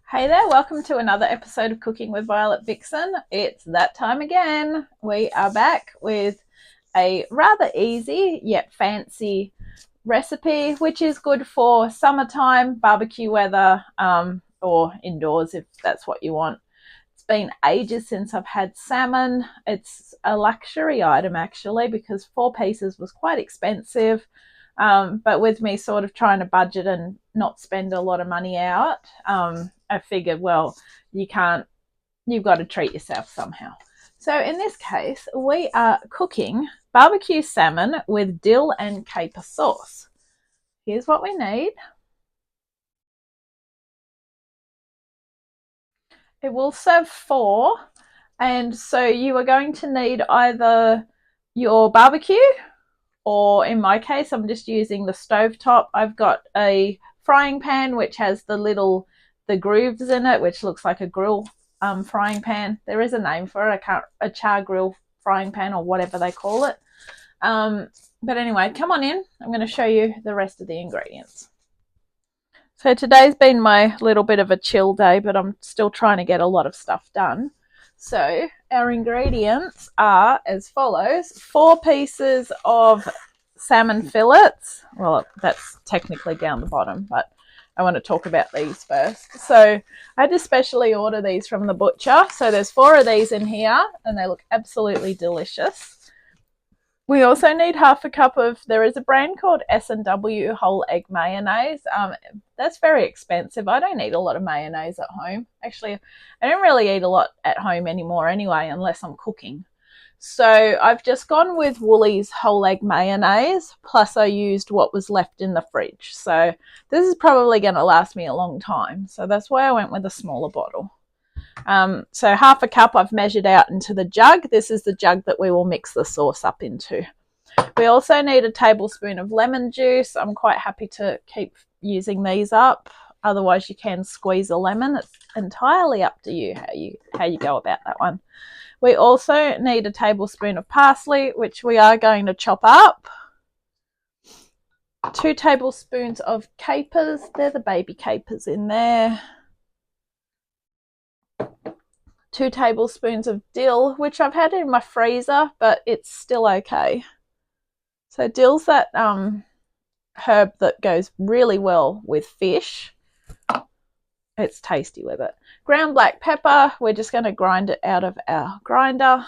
Hey there, welcome to another episode of Cooking with Violet Vixen. It's that time again. We are back with a rather easy yet fancy recipe, which is good for summertime, barbecue weather, or indoors if that's what you want. It's been ages since I've had salmon. It's a luxury item actually because 4 pieces was quite expensive. But with me sort of trying to budget and not spend a lot of money out, I figured, well, you've got to treat yourself somehow. So in this case, we are cooking barbecue salmon with dill and caper sauce. Here's what we need. It will serve 4, and so you are going to need either your barbecue, or in my case, I'm just using the stovetop. I've got a frying pan which has the grooves in it, which looks like a grill frying pan. There is a name for it. A char grill frying pan or whatever they call it. But anyway, come on in. I'm going to show you the rest of the ingredients. So today's been my little bit of a chill day, but I'm still trying to get a lot of stuff done. So our ingredients are as follows: 4 pieces of salmon fillets. Well, that's technically down the bottom, but I want to talk about these first. So I had to specially order these from the butcher. So there's 4 of these in here and they look absolutely delicious. We also need half a cup of, there is a brand called S&W whole egg mayonnaise. That's very expensive. I don't eat a lot of mayonnaise at home. Actually, I don't really eat a lot at home anymore anyway, unless I'm cooking. So I've just gone with Woolies whole egg mayonnaise, plus I used what was left in the fridge. So this is probably going to last me a long time. So that's why I went with a smaller bottle. So half a cup I've measured out into the jug. This is the jug that we will mix the sauce up into. We also need a tablespoon of lemon juice. I'm quite happy to keep using these up. Otherwise you can squeeze a lemon. It's entirely up to you how you go about that one. We also need a tablespoon of parsley, which we are going to chop up. 2 tablespoons of capers. They're the baby capers in there. 2 tablespoons of dill, which I've had in my freezer, but it's still okay. So dill's that herb that goes really well with fish. It's tasty with it. Ground black pepper, we're just going to grind it out of our grinder.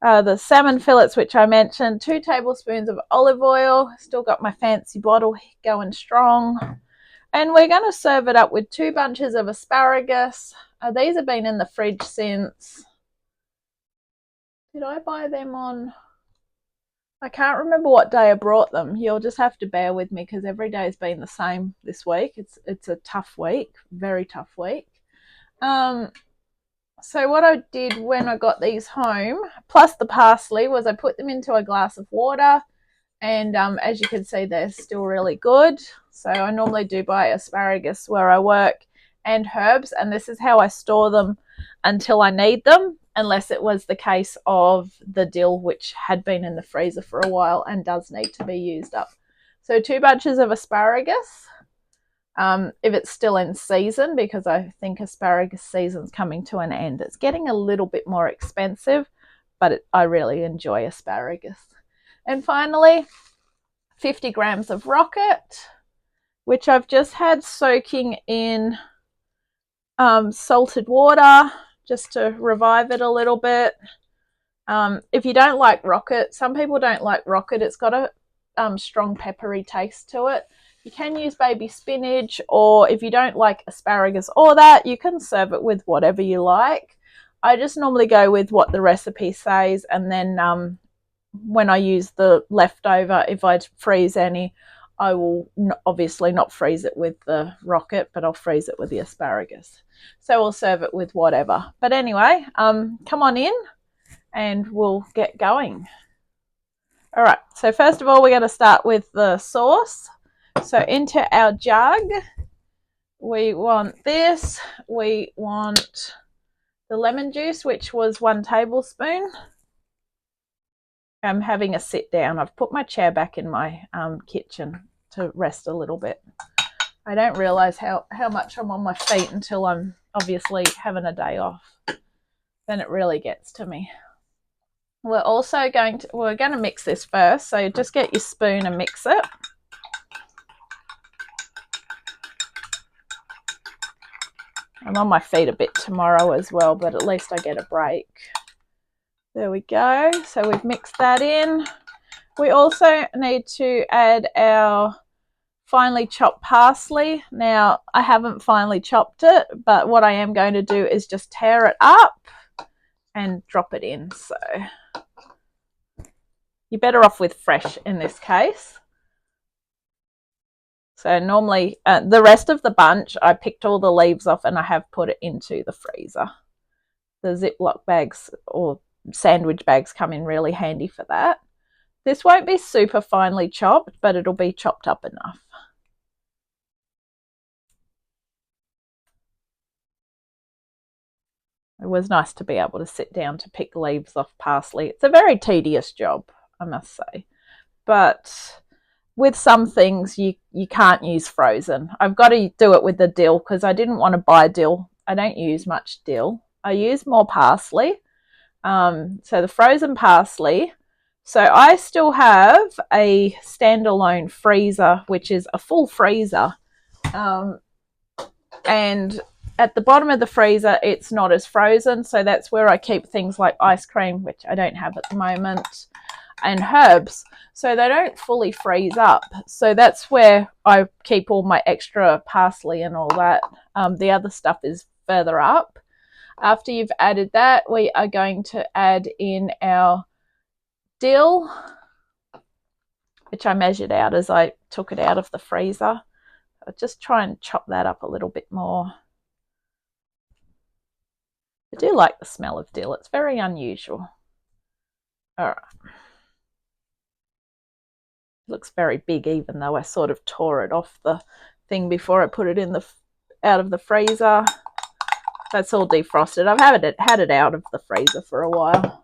The salmon fillets, which I mentioned, 2 tablespoons of olive oil. Still got my fancy bottle going strong. And we're going to serve it up with 2 bunches of asparagus. These have been in the fridge since, did I buy them on, I can't remember what day I brought them. You'll just have to bear with me because every day has been the same this week. It's a tough week, very tough week. So what I did when I got these home, plus the parsley, was I put them into a glass of water. And as you can see, they're still really good. So I normally do buy asparagus where I work and herbs, and this is how I store them until I need them, unless it was the case of the dill, which had been in the freezer for a while and does need to be used up. So 2 bunches of asparagus, if it's still in season, because I think asparagus season's coming to an end. It's getting a little bit more expensive, but I really enjoy asparagus. And finally, 50 grams of rocket, which I've just had soaking in salted water just to revive it a little bit. If you don't like rocket, some people don't like rocket. It's got a strong peppery taste to it. You can use baby spinach, or if you don't like asparagus or that, you can serve it with whatever you like. I just normally go with what the recipe says, and then when I use the leftover, if I freeze any, I will obviously not freeze it with the rocket, but I'll freeze it with the asparagus. So we'll serve it with whatever. But anyway, come on in and we'll get going. All right, so first of all, we're going to start with the sauce. So into our jug, we want this. We want the lemon juice, which was 1 tablespoon. I'm having a sit down. I've put my chair back in my kitchen to rest a little bit. I don't realize how much I'm on my feet until I'm obviously having a day off. Then it really gets to me. We're going to mix this first. So just get your spoon and mix it. I'm on my feet a bit tomorrow as well, but at least I get a break. There we go. So we've mixed that in. We also need to add our finely chopped parsley. Now, I haven't finely chopped it, but what I am going to do is just tear it up and drop it in. So you're better off with fresh in this case. So normally the rest of the bunch, I picked all the leaves off and I have put it into the freezer. The Ziploc bags or sandwich bags come in really handy for that. This won't be super finely chopped, but it'll be chopped up enough. It was nice to be able to sit down to pick leaves off parsley. It's a very tedious job, I must say. But with some things, you can't use frozen. I've got to do it with the dill because I didn't want to buy dill. I don't use much dill. I use more parsley. So the frozen parsley. So I still have a standalone freezer, which is a full freezer. And at the bottom of the freezer, it's not as frozen. So that's where I keep things like ice cream, which I don't have at the moment, and herbs. So they don't fully freeze up. So that's where I keep all my extra parsley and all that. The other stuff is further up. After you've added that, we are going to add in our dill, which I measured out as I took it out of the freezer. I'll just try and chop that up a little bit more. I do like the smell of dill. It's very unusual. All right. It looks very big, even though I sort of tore it off the thing before I put it in out of the freezer. That's all defrosted. I've had it out of the freezer for a while.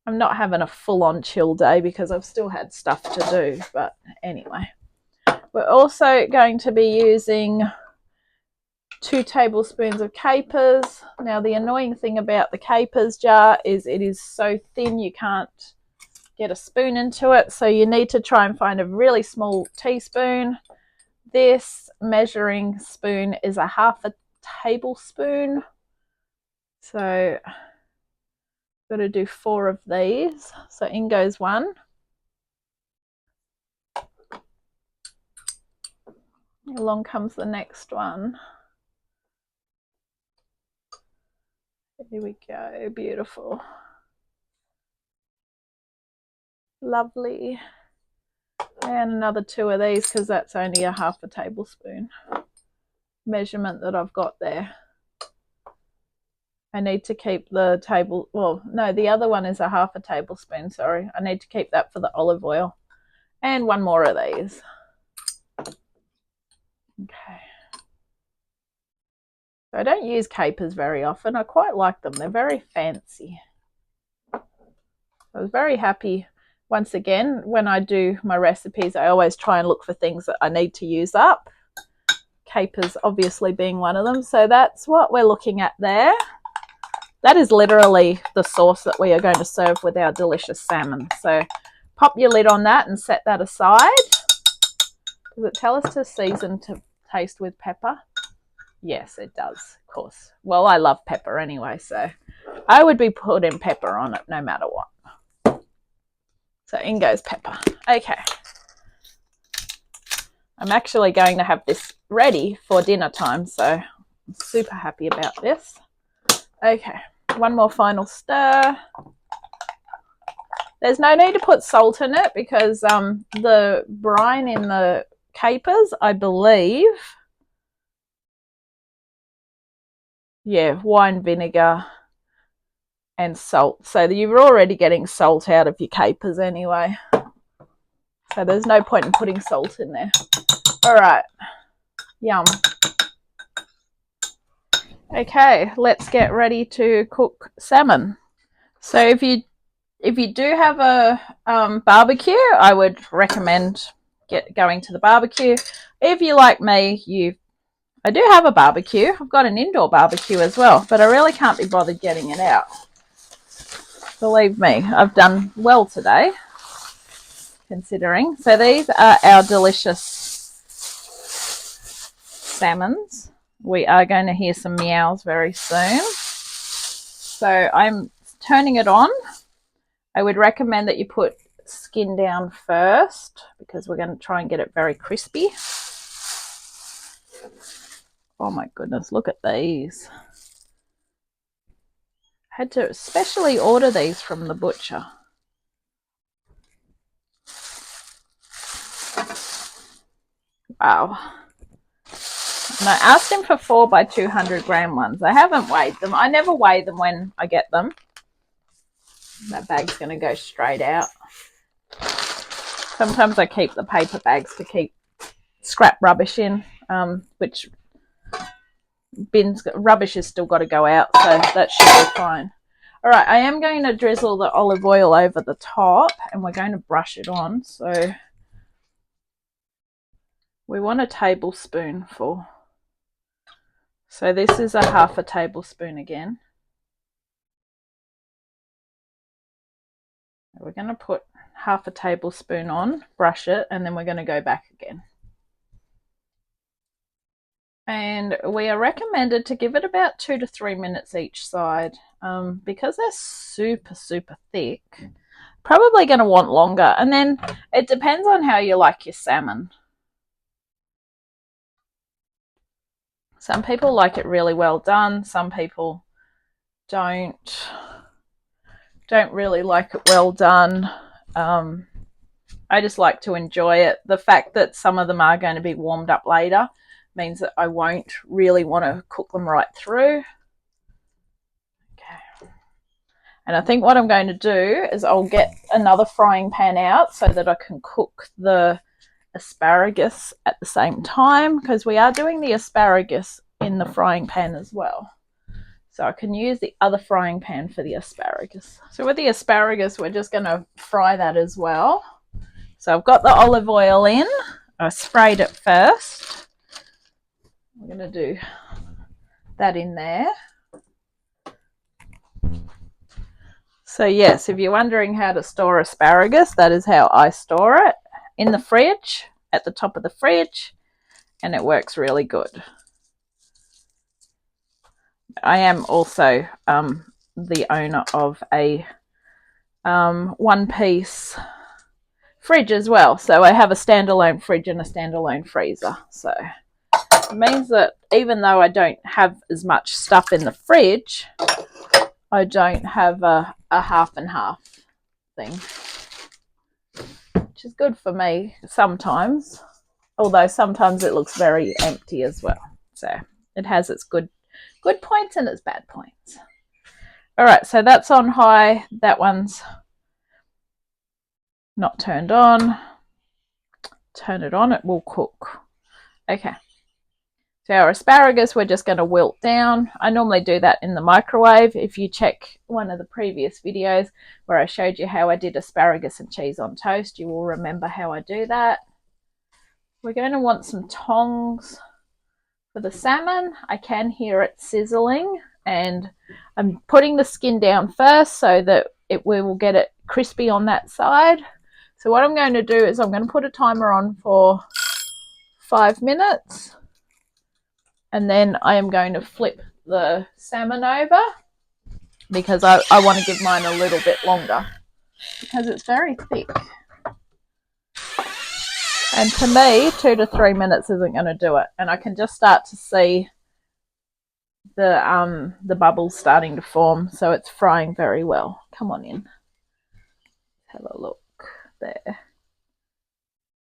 I'm not having a full-on chill day because I've still had stuff to do. But anyway, we're also going to be using 2 tablespoons of capers. Now, the annoying thing about the capers jar is it is so thin you can't get a spoon into it. So you need to try and find a really small teaspoon. This measuring spoon is a 1/2 tablespoon. So got to do 4 of these. So in goes 1. Along comes the next one. Here we go. Beautiful. Lovely. And another 2 of these because that's only a 1/2 tablespoon measurement that I've got there. I need to keep the table, well, no, the other one is a 1/2 tablespoon, sorry. I need to keep that for the olive oil. And 1 more of these. Okay. So I don't use capers very often. I quite like them. They're very fancy. I was very happy. Once again, when I do my recipes, I always try and look for things that I need to use up. Capers obviously being one of them. So that's what we're looking at there. That is literally the sauce that we are going to serve with our delicious salmon. So pop your lid on that and set that aside. Does it tell us to season to taste with pepper? Yes, it does, of course. Well, I love pepper anyway, so I would be putting pepper on it no matter what. So in goes pepper. Okay. I'm actually going to have this ready for dinner time, so I'm super happy about this. Okay, 1 more final stir. There's no need to put salt in it because the brine in the capers, I believe, yeah, wine vinegar and salt. So you're already getting salt out of your capers anyway. So there's no point in putting salt in there. All right, yum. Okay, let's get ready to cook salmon. So if you do have a barbecue, I would recommend going to the barbecue. If you like me, I do have a barbecue. I've got an indoor barbecue as well, but I really can't be bothered getting it out. Believe me, I've done well today, considering. So these are our delicious salmons. We are going to hear some meows very soon. So I'm turning it on. I would recommend that you put skin down first because we're going to try and get it very crispy. Oh my goodness, look at these. I had to specially order these from the butcher. Wow. And I asked him for 4 by 200 gram ones. I haven't weighed them. I never weigh them when I get them. That bag's going to go straight out. Sometimes I keep the paper bags to keep scrap rubbish in, which rubbish has still got to go out, so that should be fine. All right, I am going to drizzle the olive oil over the top, and we're going to brush it on. So we want a tablespoonful. So this is a 1/2 tablespoon again. We're going to put 1/2 tablespoon on, brush it, and then we're going to go back again. And we are recommended to give it about 2 to 3 minutes each side because they're super, super thick. Probably going to want longer. And then it depends on how you like your salmon. Some people like it really well done. Some people don't really like it well done. I just like to enjoy it. The fact that some of them are going to be warmed up later means that I won't really want to cook them right through. Okay. And I think what I'm going to do is I'll get another frying pan out so that I can cook the asparagus at the same time, because we are doing the asparagus in the frying pan as well. So I can use the other frying pan for the asparagus. So with the asparagus, we're just going to fry that as well. So I've got the olive oil in. I sprayed it first. We're going to do that in there. So yes, if you're wondering how to store asparagus, that is how I store it. In the fridge, at the top of the fridge, and it works really good. I am also the owner of a one-piece fridge as well. So I have a standalone fridge and a standalone freezer. So it means that even though I don't have as much stuff in the fridge, I don't have a half and half thing, which is good for me sometimes, although sometimes it looks very empty as well. So it has its good points and its bad points. All right, so that's on high. That one's not turned on. Turn it on, it will cook. Okay. So our asparagus, we're just going to wilt down. I normally do that in the microwave. If you check one of the previous videos where I showed you how I did asparagus and cheese on toast, you will remember how I do that. We're going to want some tongs for the salmon. I can hear it sizzling, and I'm putting the skin down first so that we will get it crispy on that side. So what I'm going to do is I'm going to put a timer on for 5 minutes. And then I am going to flip the salmon over because I want to give mine a little bit longer because it's very thick. And to me, 2 to 3 minutes isn't going to do it. And I can just start to see the bubbles starting to form. So it's frying very well. Come on in. Have a look there.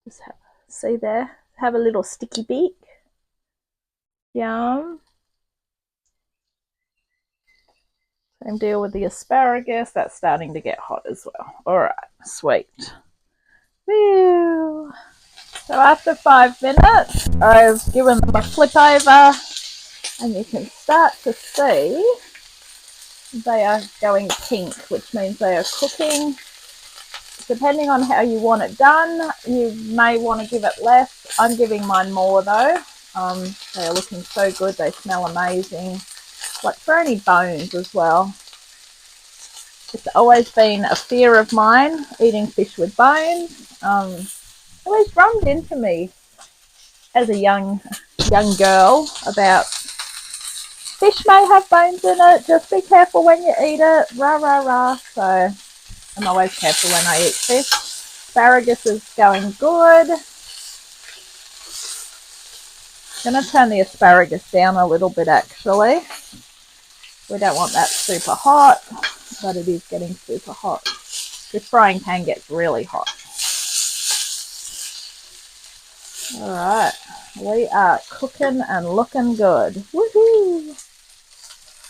Just see there? Have a little sticky beak. Yum. Same deal with the asparagus. That's starting to get hot as well. All right, sweet. Woo. So after 5 minutes, I've given them a flip over, and you can start to see they are going pink, which means they are cooking. Depending on how you want it done, you may want to give it less. I'm giving mine more though. They're looking so good. They smell amazing. Like for any bones as well. It's always been a fear of mine, eating fish with bones. Always drummed into me as a young girl about fish may have bones in it. Just be careful when you eat it. Rah, rah, rah. So I'm always careful when I eat fish. Asparagus is going good. I'm going to turn the asparagus down a little bit actually. We don't want that super hot, but it is getting super hot. This frying pan gets really hot. All right, we are cooking and looking good. Woohoo!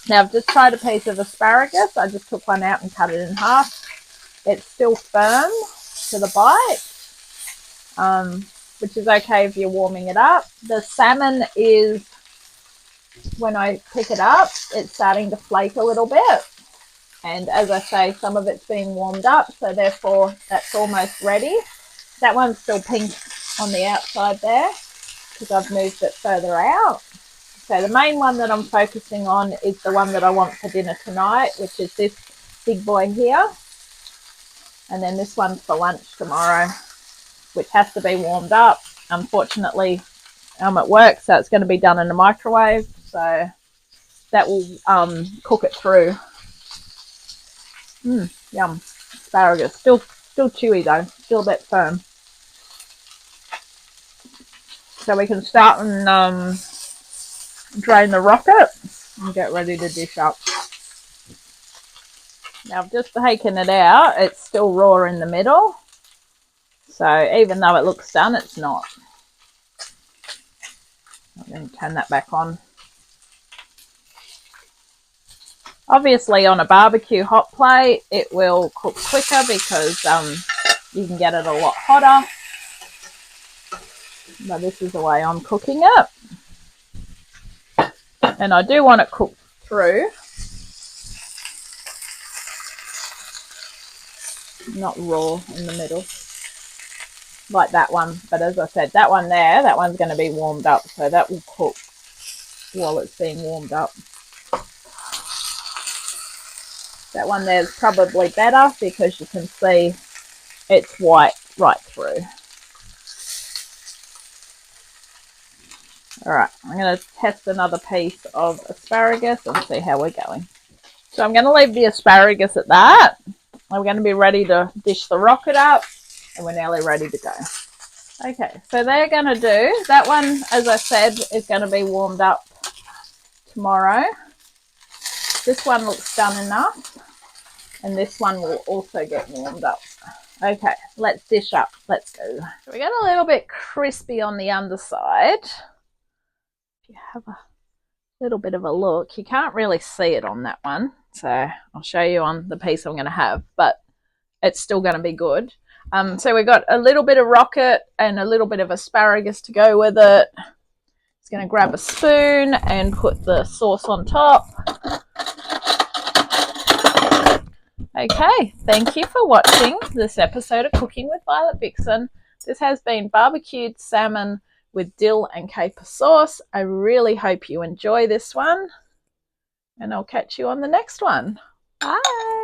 Now I've just tried a piece of asparagus. I just took one out and cut it in half. It's still firm to the bite, which is okay if you're warming it up. The salmon is, when I pick it up, it's starting to flake a little bit. And as I say, some of it's been warmed up, so therefore that's almost ready. That one's still pink on the outside there because I've moved it further out. So the main one that I'm focusing on is the one that I want for dinner tonight, which is this big boy here. And then this one's for lunch tomorrow, which has to be warmed up. Unfortunately, I'm at work, so it's going to be done in the microwave. So that will cook it through. Yum. Asparagus. Still chewy though. Still a bit firm. So we can start and drain the rocket and get ready to dish up. Now I've just taken it out. It's still raw in the middle. So even though it looks done, it's not. I'm going to turn that back on. Obviously on a barbecue hot plate, it will cook quicker because you can get it a lot hotter. But this is the way I'm cooking it. And I do want it cooked through. Not raw in the middle. Like that one. But as I said, that one there, that one's going to be warmed up. So that will cook while it's being warmed up. That one there is probably better because you can see it's white right through. Alright, I'm going to test another piece of asparagus and see how we're going. So I'm going to leave the asparagus at that. We're going to be ready to dish the rocket up and we're nearly ready to go. Okay, so they're going to do, that one, as I said, is going to be warmed up tomorrow. This one looks done enough. And this one will also get warmed up. Okay, let's dish up. Let's go. So we got a little bit crispy on the underside. If you have a little bit of a look, you can't really see it on that one. So I'll show you on the piece I'm going to have, but it's still going to be good. So we got a little bit of rocket and a little bit of asparagus to go with it. Just going to grab a spoon and put the sauce on top. Okay, thank you for watching this episode of Cooking with Violet Vixen. This has been barbecued salmon with dill and caper sauce. I really hope you enjoy this one, and I'll catch you on the next one. Bye!